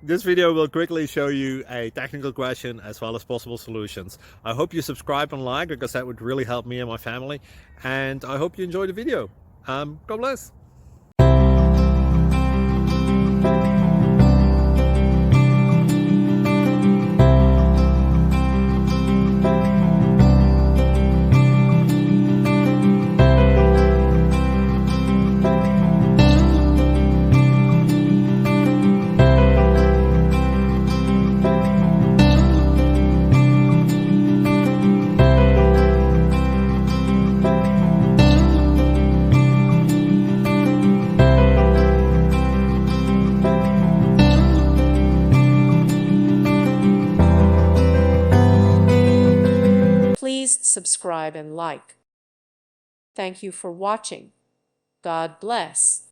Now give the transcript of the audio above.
This video will quickly show you a technical question as well as possible solutions. I hope you subscribe and like because that would really help me and my family. And I hope you enjoy the video. God bless. Please subscribe and like. Thank you for watching. God bless.